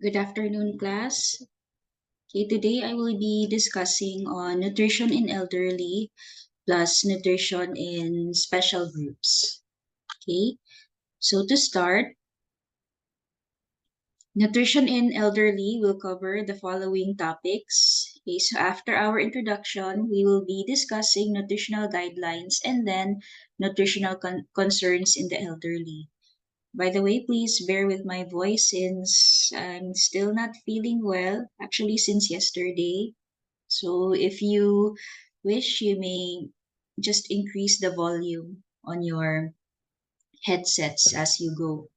Good afternoon, class. Okay, today I will be discussing on nutrition in elderly plus nutrition in special groups. Okay, so to start, nutrition in elderly will cover the following topics. Okay, so after our introduction, we will be discussing nutritional guidelines and then nutritional concerns in the elderly. By the way, please bear with my voice since I'm still not feeling well, actually, since yesterday. So if you wish, you may just increase the volume on your headsets as you go.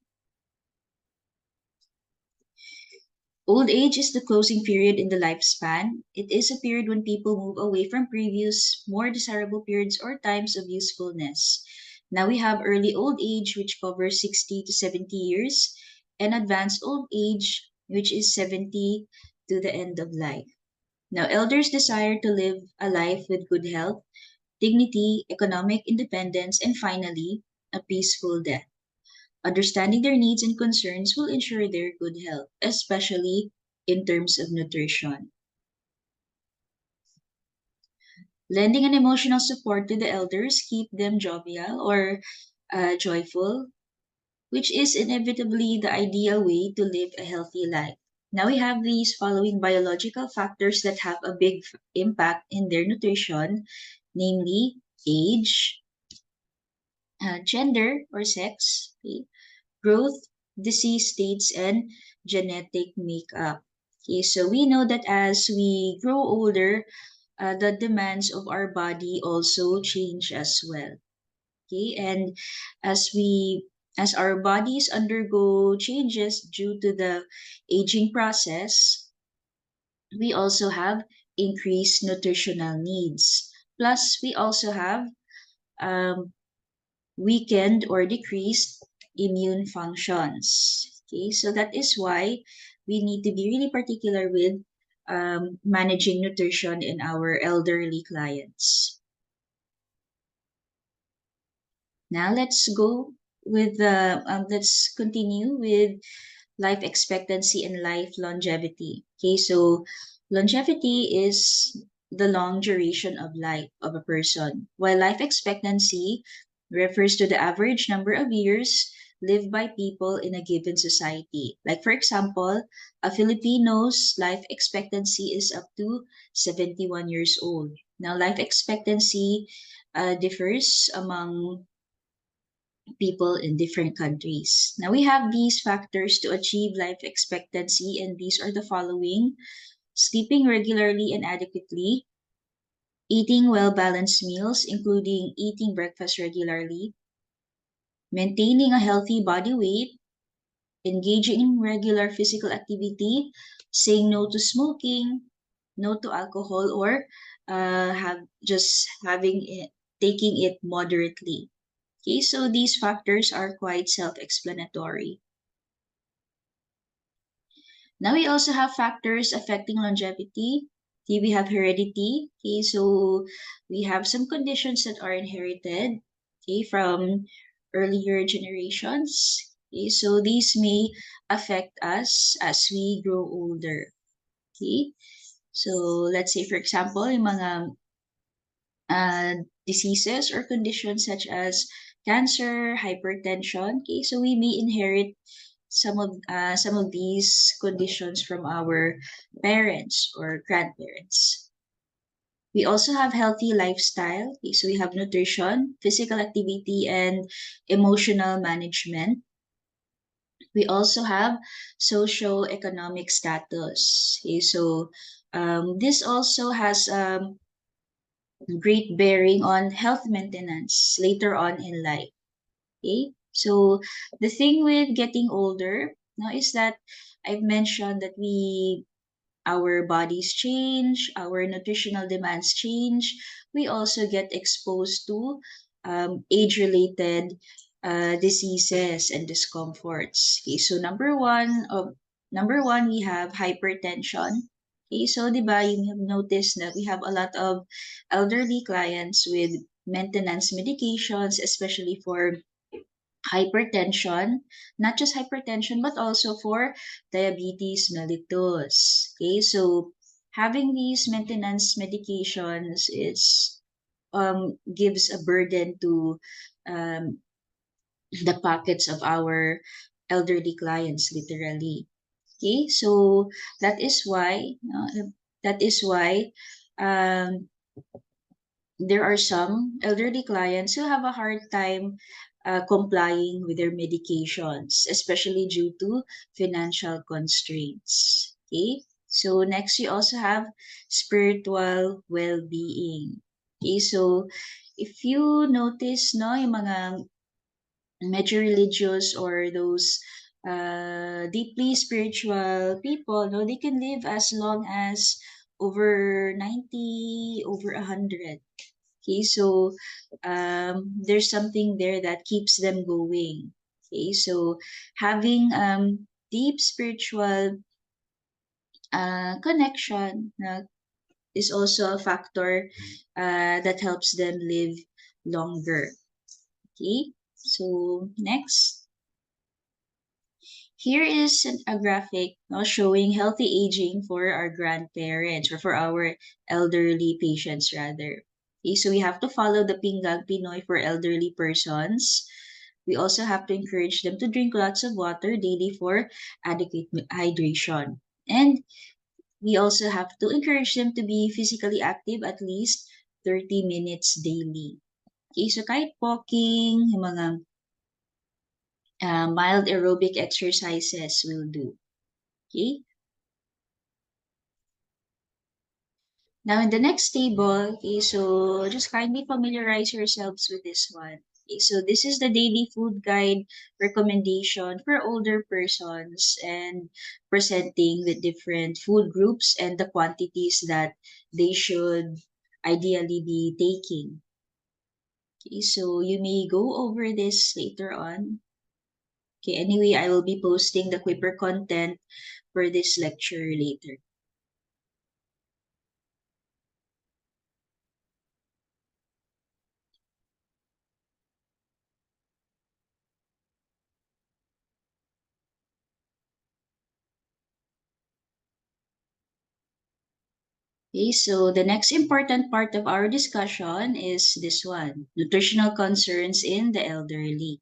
Old age is the closing period in the lifespan. It is a period when people move away from previous, more desirable periods or times of usefulness. Now we have early old age, which covers 60 to 70 years, and advanced old age, which is 70 to the end of life. Now, elders desire to live a life with good health, dignity, economic independence, and finally, a peaceful death. Understanding their needs and concerns will ensure their good health, especially in terms of nutrition. Lending an emotional support to the elders keep them jovial or joyful, which is inevitably the ideal way to live a healthy life. Now we have these following biological factors that have a big impact in their nutrition, namely age, gender or sex, okay, growth, disease states, and genetic makeup. Okay, so we know that as we grow older, the demands of our body also change as well. Okay, and as we as our bodies undergo changes due to the aging process, we also have increased nutritional needs. Plus, we also have um, weakened or decreased immune functions. Okay, so that is why we need to be really particular with managing nutrition in our elderly clients. Now let's continue with life expectancy and life longevity. Okay, so longevity is the long duration of life of a person, while life expectancy refers to the average number of years lived by people in a given society. Like, for example, a Filipino's life expectancy is up to 71 years old. Now, life expectancy differs among people in different countries. Now we have these factors to achieve life expectancy, and these are the following: sleeping regularly and adequately, eating well balanced meals, including eating breakfast regularly, maintaining a healthy body weight, engaging in regular physical activity, saying no to smoking, no to alcohol, or have just having it, taking it moderately. Okay, so these factors are quite self-explanatory. Now we also have factors affecting longevity. Okay, we have heredity. Okay, so we have some conditions that are inherited, okay, from earlier generations. Okay, so these may affect us as we grow older. Okay, so let's say for example, yung mga uh, diseases or conditions such as cancer, hypertension. Okay, so we may inherit some of these conditions from our parents or grandparents. We also have healthy lifestyle. Okay, so we have nutrition, physical activity, and emotional management. We also have socio-economic status. Okay, so this also has great bearing on health maintenance later on in life. Okay, so the thing with getting older now is that I've mentioned that our bodies change, our nutritional demands change. We also get exposed to age-related diseases and discomforts. Okay, so number one we have hypertension. Okay, so di ba you have noticed that we have a lot of elderly clients with maintenance medications, especially for hypertension, not just hypertension, but also for diabetes mellitus. Okay, so having these maintenance medications is gives a burden to um, the pockets of our elderly clients, literally. Okay, so that is why that is why um, there are some elderly clients who have a hard time complying with their medications, especially due to financial constraints. Okay, so next we also have spiritual well-being. Okay, so if you notice, no, yung mga medyo religious or those deeply spiritual people, no, they can live as long as over 90, over 100. Okay, so there's something there that keeps them going. Okay, so having deep spiritual connection is also a factor that helps them live longer. Okay, so next. Here is a graphic showing healthy aging for our grandparents or for our elderly patients rather. Okay, so we have to follow the Pingag Pinoy for elderly persons. We also have to encourage them to drink lots of water daily for adequate hydration. And we also have to encourage them to be physically active at least 30 minutes daily. Okay, so kahit walking, yung mga mild aerobic exercises will do. Okay. Now in the next table, okay, so just kindly familiarize yourselves with this one. Okay, so this is the daily food guide recommendation for older persons and presenting the different food groups and the quantities that they should ideally be taking. Okay, so you may go over this later on. Okay, anyway, I will be posting the Quipper content for this lecture later. Okay, so the next important part of our discussion is this one, nutritional concerns in the elderly.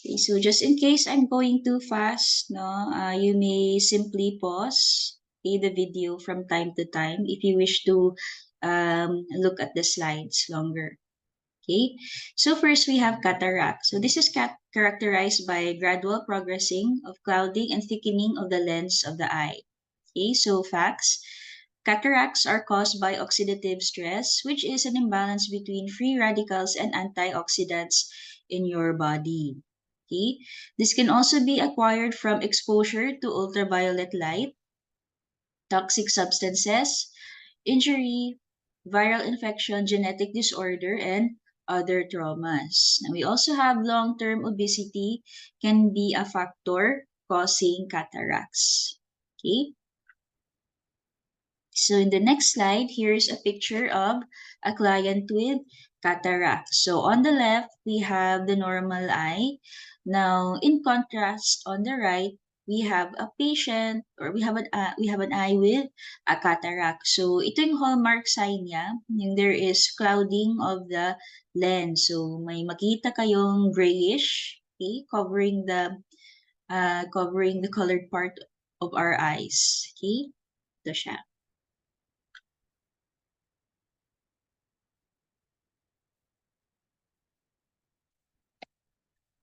Okay, so just in case I'm going too fast, no, you may simply pause the video from time to time if you wish to look at the slides longer. Okay, so first we have cataract. So this is characterized by gradual progressing of clouding and thickening of the lens of the eye. Okay, so facts. Cataracts are caused by oxidative stress, which is an imbalance between free radicals and antioxidants in your body. Okay, this can also be acquired from exposure to ultraviolet light, toxic substances, injury, viral infection, genetic disorder, and other traumas. Now, we also have long-term obesity can be a factor causing cataracts. Okay. So in the next slide, here's a picture of a client with cataract. So on the left, we have the normal eye. Now, in contrast, on the right, we have a patient or we have an eye with a cataract. So ito yung hallmark sign niya, yung there is clouding of the lens. So may makita kayong grayish, okay, covering the colored part of our eyes. Okay? Ito siya.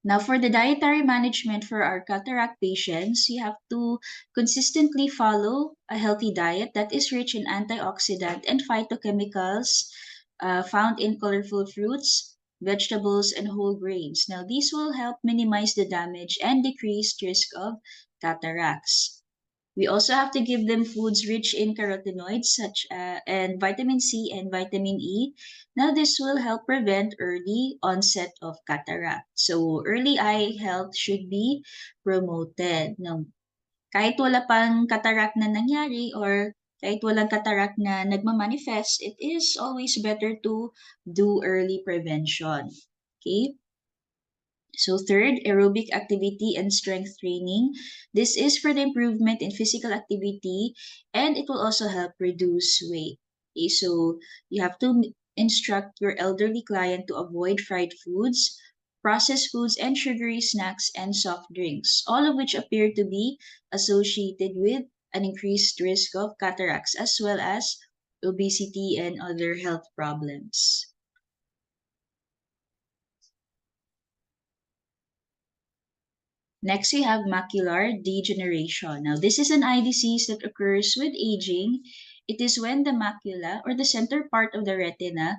Now, for the dietary management for our cataract patients, you have to consistently follow a healthy diet that is rich in antioxidant and phytochemicals found in colorful fruits, vegetables, and whole grains. Now, these will help minimize the damage and decrease risk of cataracts. We also have to give them foods rich in carotenoids such and vitamin C and vitamin E. Now this will help prevent early onset of cataract. So early eye health should be promoted. Now, kahit wala pang cataract na nangyari or kahit walang cataract na nagmamanifest, it is always better to do early prevention. Okay. So third, aerobic activity and strength training. This is for the improvement in physical activity and it will also help reduce weight. Okay, so you have to instruct your elderly client to avoid fried foods, processed foods, and sugary snacks and soft drinks, all of which appear to be associated with an increased risk of cataracts as well as obesity and other health problems. Next, we have macular degeneration. Now, this is an eye disease that occurs with aging. It is when the macula or the center part of the retina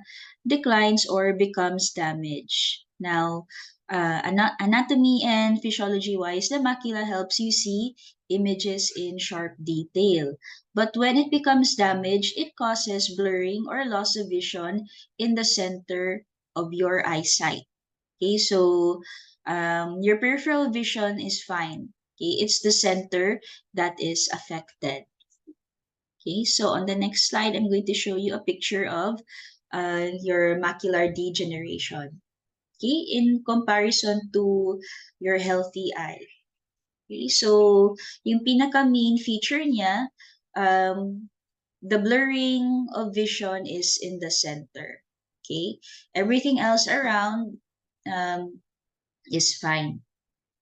declines or becomes damaged. Now, anatomy and physiology wise, the macula helps you see images in sharp detail. But when it becomes damaged, it causes blurring or loss of vision in the center of your eyesight. Okay, so your peripheral vision is fine. Okay, it's the center that is affected. Okay, so on the next slide, I'm going to show you a picture of your macular degeneration. Okay, in comparison to your healthy eye. Okay, so yung pinaka main feature niya, the blurring of vision is in the center. Okay, everything else around um, is fine.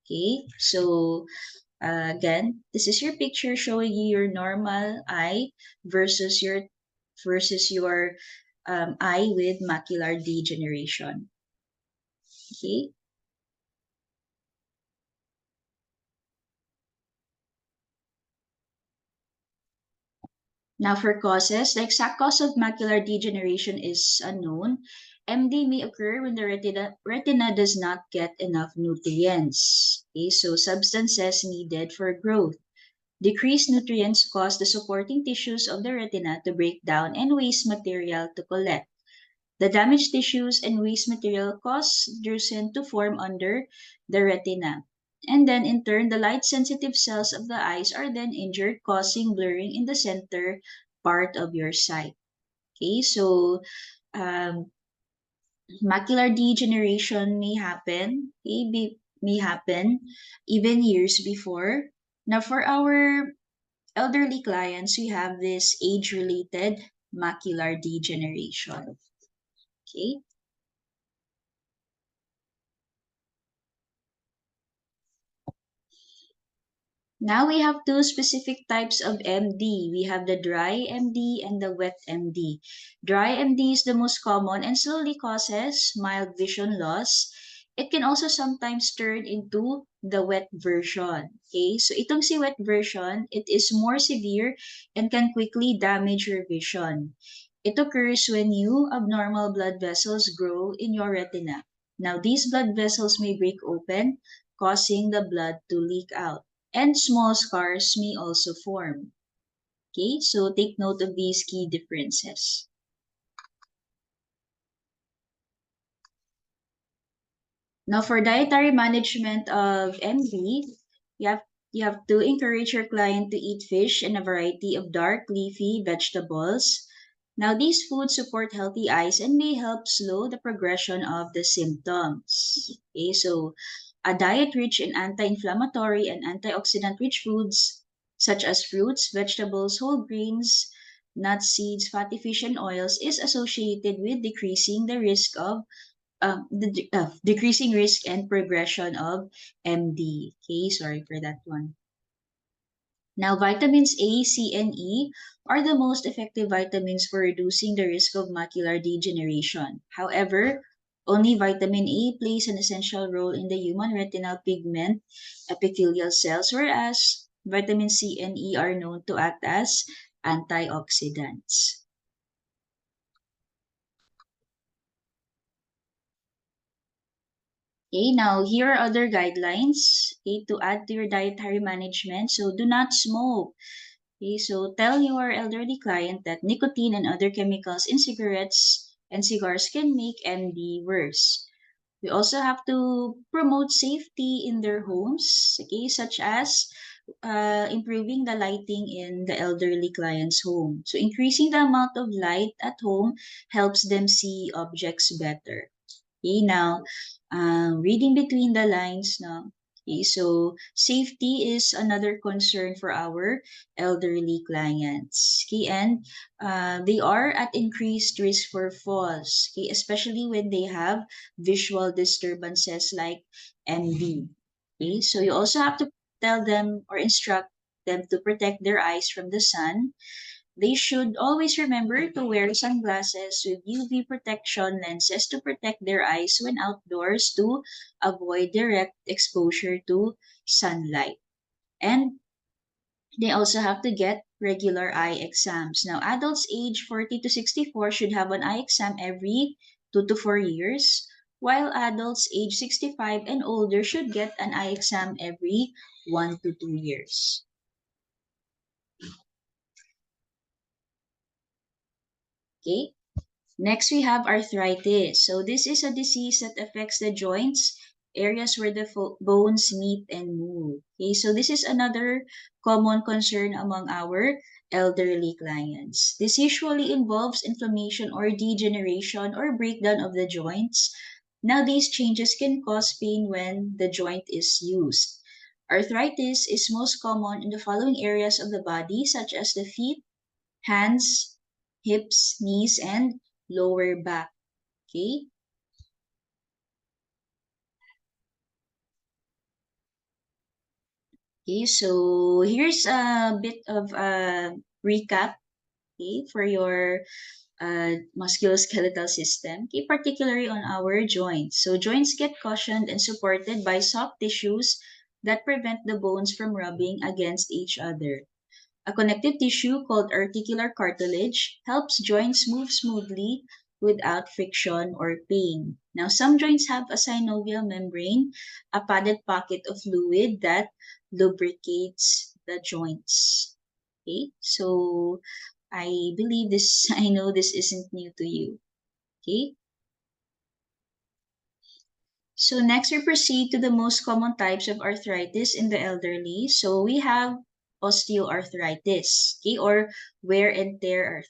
Okay, so again, this is your picture showing you your normal eye versus your eye with macular degeneration. Okay. Now for causes, the exact cause of macular degeneration is unknown. MD may occur when the retina does not get enough nutrients. Okay, so substances needed for growth. Decreased nutrients cause the supporting tissues of the retina to break down and waste material to collect. The damaged tissues and waste material cause drusen to form under the retina. And then in turn, the light-sensitive cells of the eyes are then injured, causing blurring in the center part of your sight. Okay, so um, macular degeneration may happen even years before. Now, for our elderly clients, we have this age-related macular degeneration. Okay. Now we have two specific types of MD. We have the dry MD and the wet MD. Dry MD is the most common and slowly causes mild vision loss. It can also sometimes turn into the wet version. Okay, so itong si wet version, it is more severe and can quickly damage your vision. It occurs when new abnormal blood vessels grow in your retina. Now, these blood vessels may break open, causing the blood to leak out and small scars may also form. Okay, so take note of these key differences. Now, for dietary management of MD, you have you have to encourage your client to eat fish and a variety of dark leafy vegetables. Now, these foods support healthy eyes and may help slow the progression of the symptoms. Okay, so a diet rich in anti-inflammatory and antioxidant-rich foods, such as fruits, vegetables, whole grains, nuts, seeds, fatty fish, and oils, is associated with decreasing the risk of decreasing risk and progression of MD. Okay, sorry for that one. Now, vitamins A, C, and E are the most effective vitamins for reducing the risk of macular degeneration. However, only vitamin A plays an essential role in the human retinal pigment epithelial cells, whereas vitamin C and E are known to act as antioxidants. Okay, now here are other guidelines, okay, to add to your dietary management. So do not smoke. Okay, so tell your elderly client that nicotine and other chemicals in cigarettes and cigars can make MD worse. We also have to promote safety in their homes, okay, such as improving the lighting in the elderly client's home. So increasing the amount of light at home helps them see objects better. Okay, now, reading between the lines now. Okay, so safety is another concern for our elderly clients. Okay, and they are at increased risk for falls. Okay, especially when they have visual disturbances like MV. Okay, so you also have to tell them or instruct them to protect their eyes from the sun. They should always remember to wear sunglasses with UV protection lenses to protect their eyes when outdoors to avoid direct exposure to sunlight. And they also have to get regular eye exams. Now, adults age 40 to 64 should have an eye exam every 2 to 4 years, while adults age 65 and older should get an eye exam every 1 to 2 years. Okay? Next, we have arthritis. So this is a disease that affects the joints, areas where the bones meet and move. Okay, so this is another common concern among our elderly clients. This usually involves inflammation or degeneration or breakdown of the joints. Now, these changes can cause pain when the joint is used. Arthritis is most common in the following areas of the body, such as the feet, hands, hips, knees, and lower back. Okay? Okay, so here's a bit of a recap, okay, for your musculoskeletal system, okay, particularly on our joints. So joints get cushioned and supported by soft tissues that prevent the bones from rubbing against each other. A connective tissue called articular cartilage helps joints move smoothly without friction or pain. Now, some joints have a synovial membrane, a padded pocket of fluid that lubricates the joints. Okay, so I believe this, I know this isn't new to you. Okay, so next we proceed to the most common types of arthritis in the elderly. So we have osteoarthritis, okay, or wear and tear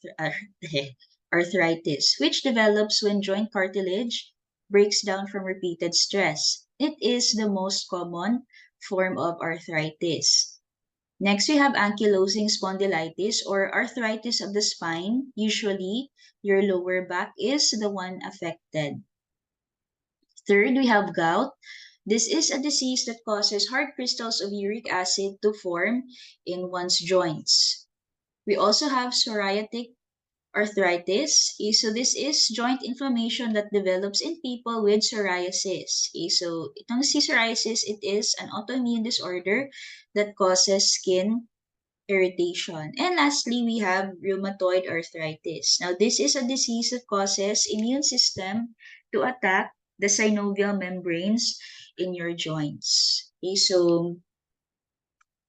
arthritis, which develops when joint cartilage breaks down from repeated stress. It is the most common form of arthritis. Next, we have ankylosing spondylitis or arthritis of the spine. Usually, your lower back is the one affected. Third, we have gout. This is a disease that causes hard crystals of uric acid to form in one's joints. We also have psoriatic arthritis. Okay, so this is joint inflammation that develops in people with psoriasis. Okay, so itong si psoriasis, it is an autoimmune disorder that causes skin irritation. And lastly, we have rheumatoid arthritis. Now, this is a disease that causes immune system to attack the synovial membranes in your joints. Okay, so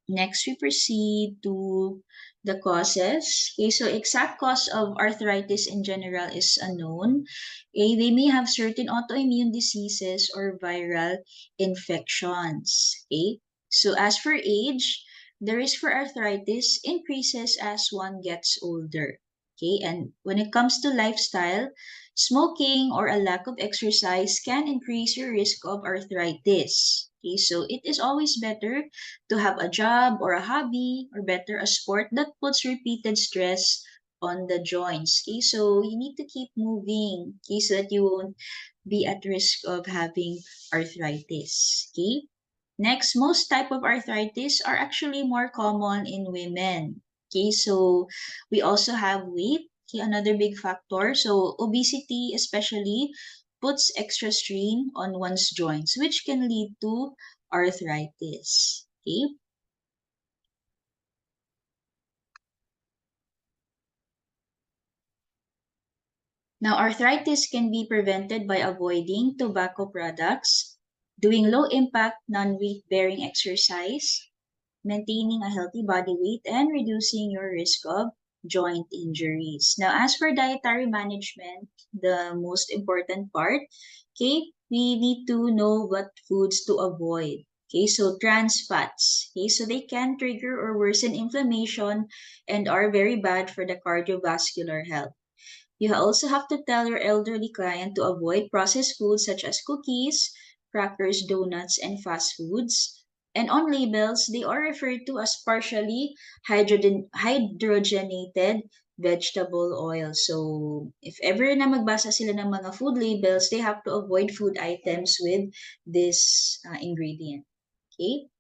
next we proceed to the causes. Okay, so exact cause of arthritis in general is unknown. Okay, they may have certain autoimmune diseases or viral infections. Okay, so as for age, the risk for arthritis increases as one gets older. Okay, and when it comes to lifestyle, smoking or a lack of exercise can increase your risk of arthritis. Okay, so it is always better to have a job or a hobby or better a sport that puts repeated stress on the joints. Okay, so you need to keep moving, okay, so that you won't be at risk of having arthritis. Okay, next, most type of arthritis are actually more common in women. Okay, so we also have weight, okay, another big factor. So obesity especially puts extra strain on one's joints, which can lead to arthritis. Okay, now, arthritis can be prevented by avoiding tobacco products, doing low impact, non weight bearing exercise, maintaining a healthy body weight, and reducing your risk of joint injuries. Now, as for dietary management, the most important part, okay, we need to know what foods to avoid. Okay, so trans fats, okay, so they can trigger or worsen inflammation and are very bad for the cardiovascular health. You also have to tell your elderly client to avoid processed foods such as cookies, crackers, donuts, and fast foods. And on labels, they are referred to as partially hydrogenated vegetable oil. So, if ever na magbasa sila ng mga food labels, they have to avoid food items with this ingredient. Okay?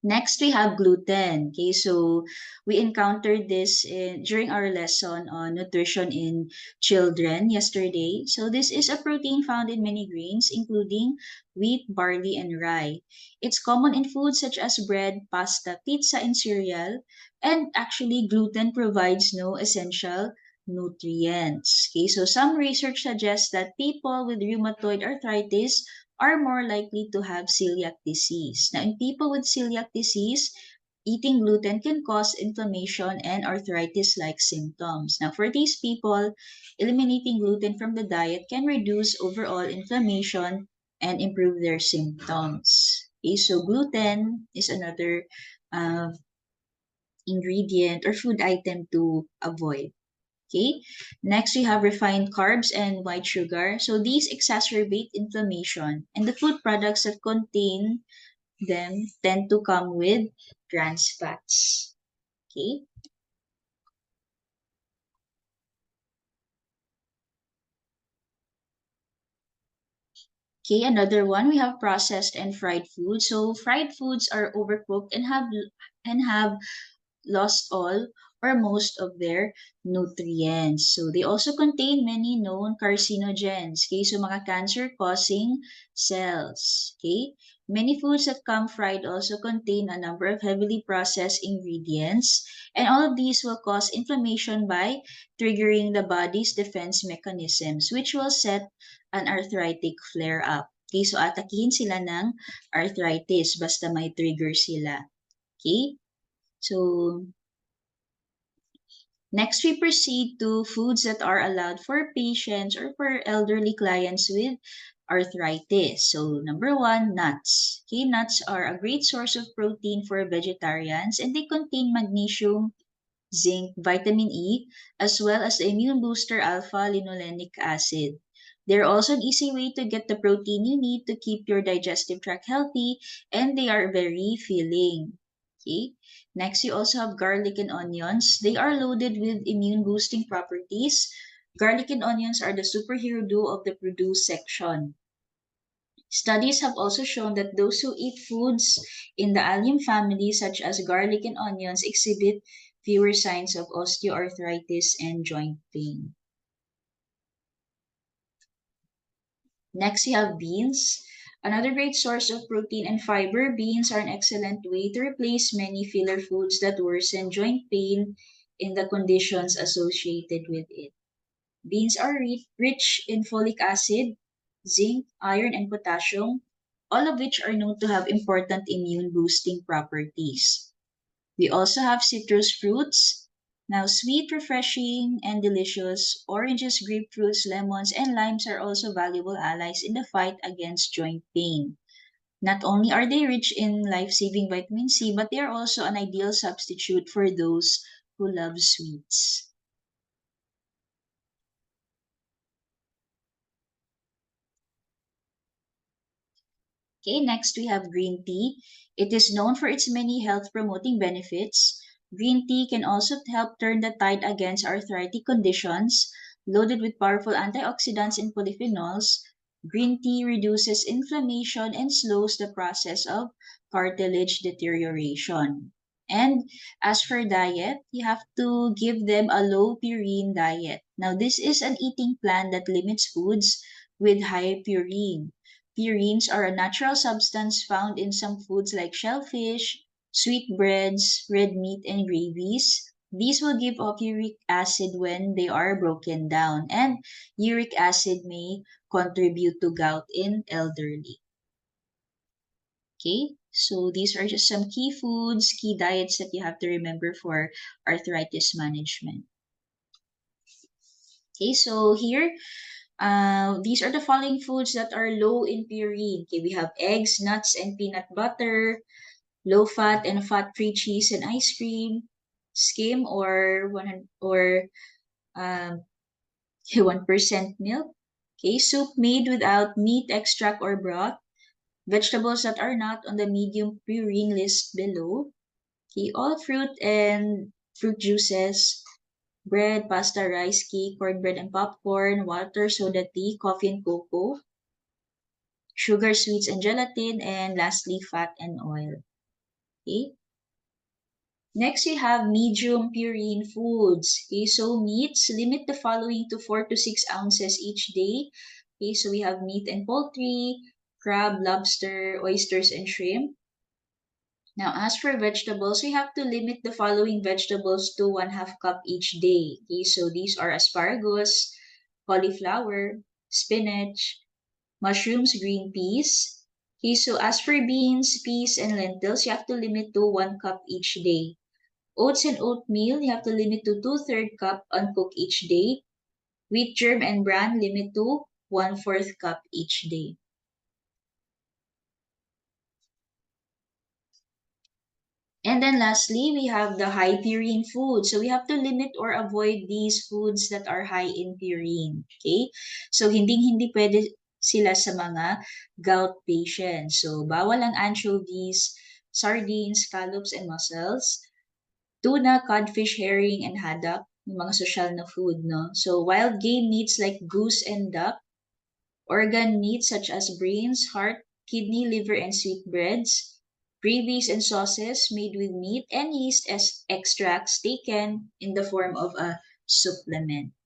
Next, we have gluten. Okay, so we encountered this during our lesson on nutrition in children yesterday. So this is a protein found in many grains, including wheat, barley, and rye. It's common in foods such as bread, pasta, pizza, and cereal. And actually, gluten provides no essential nutrients. Okay, so some research suggests that people with rheumatoid arthritis are more likely to have celiac disease. Now, in people with celiac disease, eating gluten can cause inflammation and arthritis-like symptoms. Now, for these people, eliminating gluten from the diet can reduce overall inflammation and improve their symptoms. Okay, so gluten is another uh, ingredient or food item to avoid. Okay. Next, we have refined carbs and white sugar. So these exacerbate inflammation, and the food products that contain them tend to come with trans fats. Okay. Okay, another one, we have processed and fried food. So fried foods are overcooked and have lost all or most of their nutrients. So they also contain many known carcinogens, okay? So mga cancer-causing cells, okay? Many foods that come fried also contain a number of heavily processed ingredients, and all of these will cause inflammation by triggering the body's defense mechanisms, which will set an arthritic flare-up. Okay, so atakihin sila ng arthritis basta may trigger sila. Okay? So, next, we proceed to foods that are allowed for patients or for elderly clients with arthritis. So, number one, nuts. Okay, nuts are a great source of protein for vegetarians, and they contain magnesium, zinc, vitamin E, as well as the immune booster alpha-linolenic acid. They're also an easy way to get the protein you need to keep your digestive tract healthy, and they are very filling. Okay. Next, you also have garlic and onions. They are loaded with immune boosting properties. Garlic and onions are the superhero duo of the produce section. Studies have also shown that those who eat foods in the allium family, such as garlic and onions, exhibit fewer signs of osteoarthritis and joint pain. Next, you have beans. Another great source of protein and fiber, beans are an excellent way to replace many filler foods that worsen joint pain in the conditions associated with it. Beans are rich in folic acid, zinc, iron, and potassium, all of which are known to have important immune boosting properties. We also have citrus fruits. Now, sweet, refreshing, and delicious, oranges, grapefruits, lemons, and limes are also valuable allies in the fight against joint pain. Not only are they rich in life-saving vitamin C, but they are also an ideal substitute for those who love sweets. Okay, next we have green tea. It is known for its many health-promoting benefits. Green tea can also help turn the tide against arthritic conditions. Loaded with powerful antioxidants and polyphenols, green tea reduces inflammation and slows the process of cartilage deterioration. And as for diet, you have to give them a low purine diet. Now, this is an eating plan that limits foods with high purine. Purines are a natural substance found in some foods like shellfish, sweetbreads, red meat, and gravies. These will give off uric acid when they are broken down, and uric acid may contribute to gout in elderly. Okay, so these are just some key foods, key diets that you have to remember for arthritis management. Okay, so here, these are the following foods that are low in purine. Okay, we have eggs, nuts, and peanut butter, low-fat and fat-free cheese and ice cream, skim or 1% milk. Okay, soup made without meat extract or broth, vegetables that are not on the medium purine list below. Okay, all fruit and fruit juices, bread, pasta, rice, cake, cornbread and popcorn, water, soda, tea, coffee and cocoa, sugar, sweets and gelatin, and lastly, fat and oil. Okay. Next, we have medium purine foods. Okay, so meats, limit the following to 4 to 6 ounces each day. Okay, so we have meat and poultry, crab, lobster, oysters, and shrimp. Now, as for vegetables, we have to limit the following vegetables to 1/2 cup each day. Okay, so these are asparagus, cauliflower, spinach, mushrooms, green peas. Okay, so as for beans, peas, and lentils, you have to limit to 1 cup each day. Oats and oatmeal, you have to limit to 2/3 cup uncooked each day. Wheat germ and bran, limit to 1/4 cup each day. And then lastly, we have the high purine foods. So we have to limit or avoid these foods that are high in purine. Okay? So hindi pwede sila sa mga gout patients. So bawal ang anchovies, sardines, scallops, and mussels. Tuna, codfish, herring, and haddock, yung mga social na food, no? So wild game meats like goose and duck, organ meats such as brains, heart, kidney, liver, and sweetbreads, gravies and sauces made with meat, and yeast as extracts taken in the form of a supplement.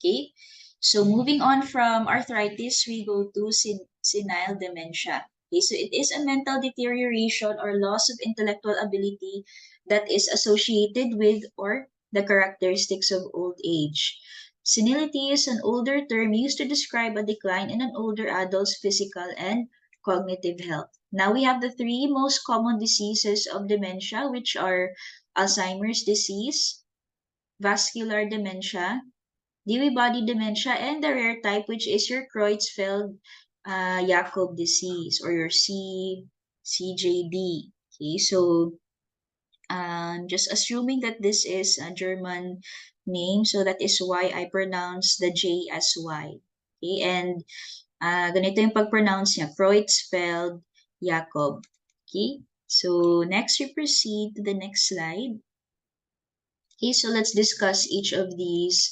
Okay, so moving on from arthritis, we go to senile dementia. Okay, so it is a mental deterioration or loss of intellectual ability that is associated with or the characteristics of old age. Senility is an older term used to describe a decline in an older adult's physical and cognitive health. Now we have the three most common diseases of dementia, which are Alzheimer's disease, vascular dementia, Lewy body dementia, and the rare type, which is your Creutzfeldt-Jakob disease or your CJD. Okay, so just assuming that this is a German name, so that is why I pronounce the J as Y. Okay, and ganito yung pag-pronounce niya, Creutzfeldt-Jakob. Okay, so next we proceed to the next slide. Okay, so let's discuss each of these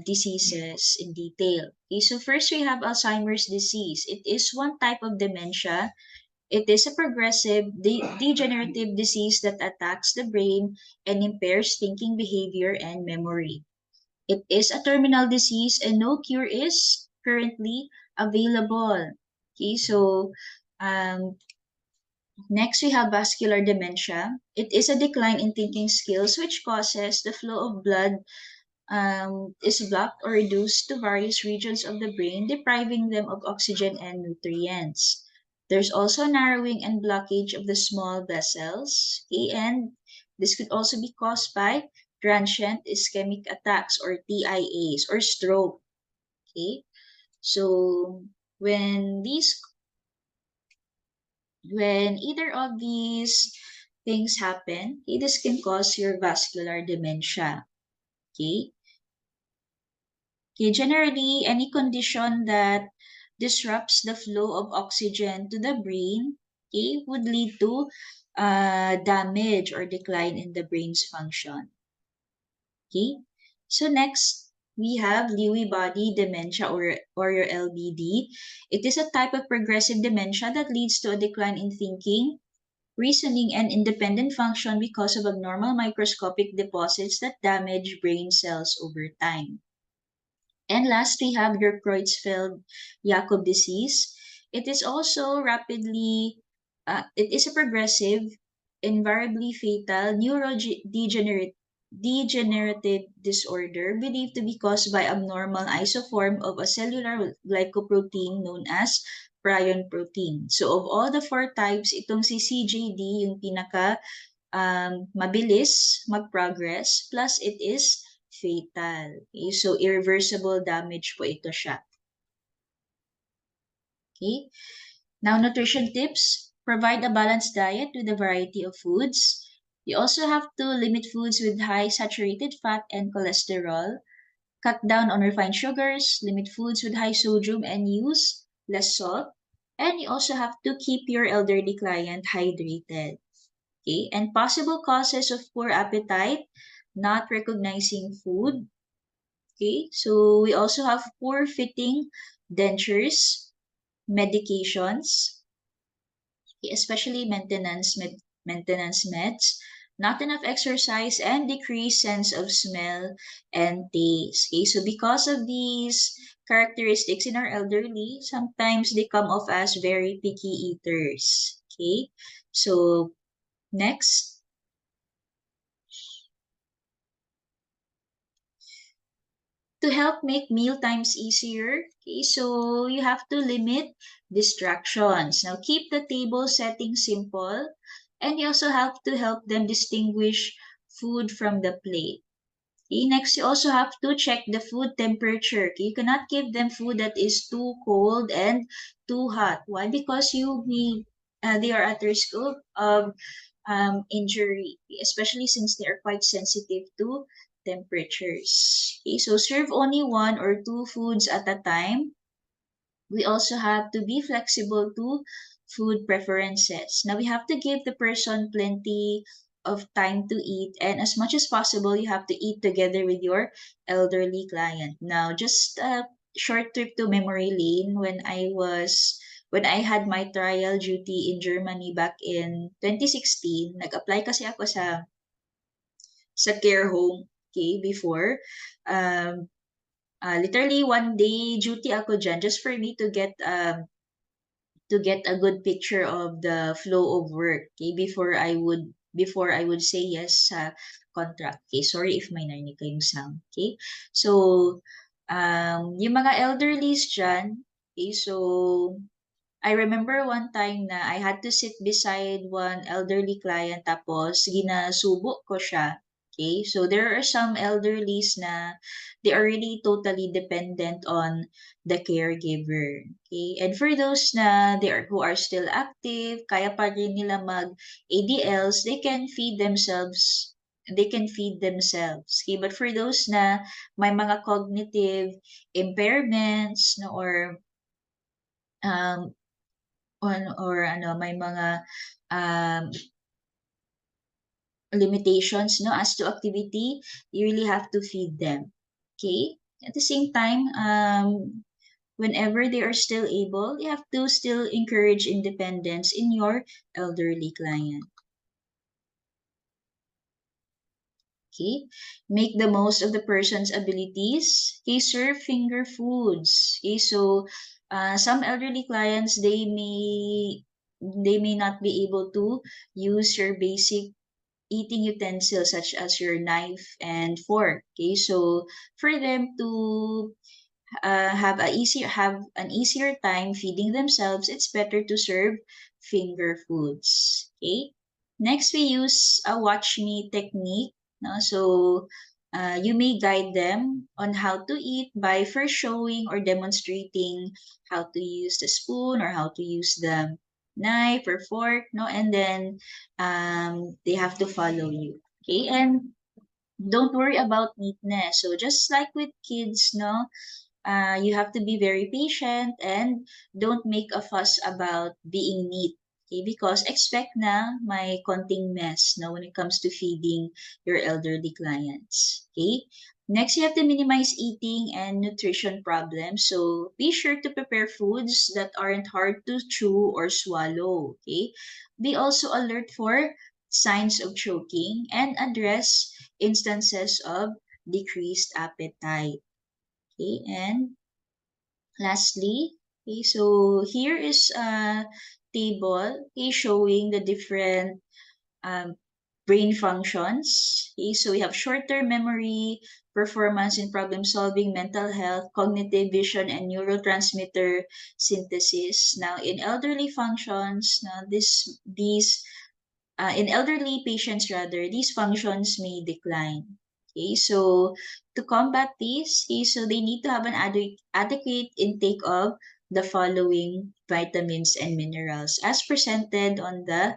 diseases in detail. Okay, so first we have Alzheimer's disease. It is one type of dementia. It is a progressive degenerative disease that attacks the brain and impairs thinking behavior and memory. It is a terminal disease and no cure is currently available. Okay, so um, next, we have vascular dementia. It is a decline in thinking skills which causes the flow of blood is blocked or reduced to various regions of the brain, depriving them of oxygen and nutrients. There's also narrowing and blockage of the small vessels, okay, and this could also be caused by transient ischemic attacks or TIAs or stroke. Okay, so when these when either of these things happen, okay, this can cause your vascular dementia. Okay? Okay, generally, any condition that disrupts the flow of oxygen to the brain, okay, would lead to damage or decline in the brain's function. Okay? So next, we have Lewy body dementia or your LBD. It is a type of progressive dementia that leads to a decline in thinking, reasoning, and independent function because of abnormal microscopic deposits that damage brain cells over time. And last, we have your Creutzfeldt-Jakob disease. It is also it is a progressive, invariably fatal degenerative disorder believed to be caused by abnormal isoform of a cellular glycoprotein known as prion protein. So of all the four types, itong si CJD yung pinaka mabilis mag-progress, plus it is fatal. Okay? So irreversible damage po ito siya. Okay. Now, nutrition tips. Provide a balanced diet with a variety of foods. You also have to limit foods with high saturated fat and cholesterol. Cut down on refined sugars, limit foods with high sodium, and use less salt. And you also have to keep your elderly client hydrated. Okay, and possible causes of poor appetite, not recognizing food. Okay, so we also have poor fitting dentures, medications, okay, especially maintenance meds, not enough exercise, and decreased sense of smell and taste. Okay, so because of these characteristics in our elderly, sometimes they come off as very picky eaters. Okay, so next. To help make meal times easier, okay, so you have to limit distractions. Now, keep the table setting simple, and you also have to help them distinguish food from the plate. Okay, next, you also have to check the food temperature. Okay, you cannot give them food that is too cold and too hot. Why? Because they are at risk of injury, especially since they are quite sensitive to temperatures. Okay, so serve only one or two foods at a time. We also have to be flexible to food preferences. Now, we have to give the person plenty of time to eat, and as much as possible, you have to eat together with your elderly client. Now, just a short trip to memory lane when I had my trial duty in Germany back in 2016. Nag-apply kasi ako sa care home, okay, before. Um, Literally one day duty ako dyan just for me to get a good picture of the flow of work, okay, before I would say yes sa contract. Okay, sorry if may narinig kayong sound. Okay, so yung mga elderlies dyan, okay, so I remember one time na I had to sit beside one elderly client tapos ginasubo ko siya. Okay? So there are some elderlies na they are really totally dependent on the caregiver. Okay? And for those na who are still active, kaya pa rin nila mag ADLs, they can feed themselves. Okay? But for those na may mga cognitive impairments no, um, or ano may mga um, limitations no as to activity, you really have to feed them. Okay, at the same time, whenever they are still able, you have to still encourage independence in your elderly client. Okay, make the most of the person's abilities. Okay, serve finger foods. Okay, so some elderly clients they may not be able to use your basic eating utensils such as your knife and fork. Okay, so for them to have an easier time feeding themselves, it's better to serve finger foods. Okay. Next, we use a watch me technique. No? So you may guide them on how to eat by first showing or demonstrating how to use the spoon or how to use the knife or fork, no, and then they have to follow you. Okay, and don't worry about neatness. So just like with kids, no, you have to be very patient and don't make a fuss about being neat. Okay, because expect na may konting mess na when it comes to feeding your elderly clients. Okay, next you have to minimize eating and nutrition problems. So be sure to prepare foods that aren't hard to chew or swallow. Okay, be also alert for signs of choking and address instances of decreased appetite. Okay, and lastly, okay, so here is a table, okay, showing the different um, brain functions. Okay, so we have short-term memory, performance in problem solving, mental health, cognitive vision, and neurotransmitter synthesis. Now, in elderly functions, now these in elderly patients rather, these functions may decline. Okay, so to combat this, okay, so they need to have an adequate intake of the following vitamins and minerals as presented on the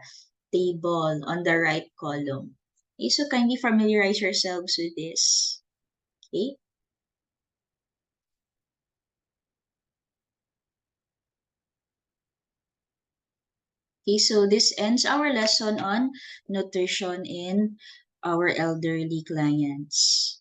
table on the right column. Okay, so kindly familiarize yourselves with this. Okay. Okay, so this ends our lesson on nutrition in our elderly clients.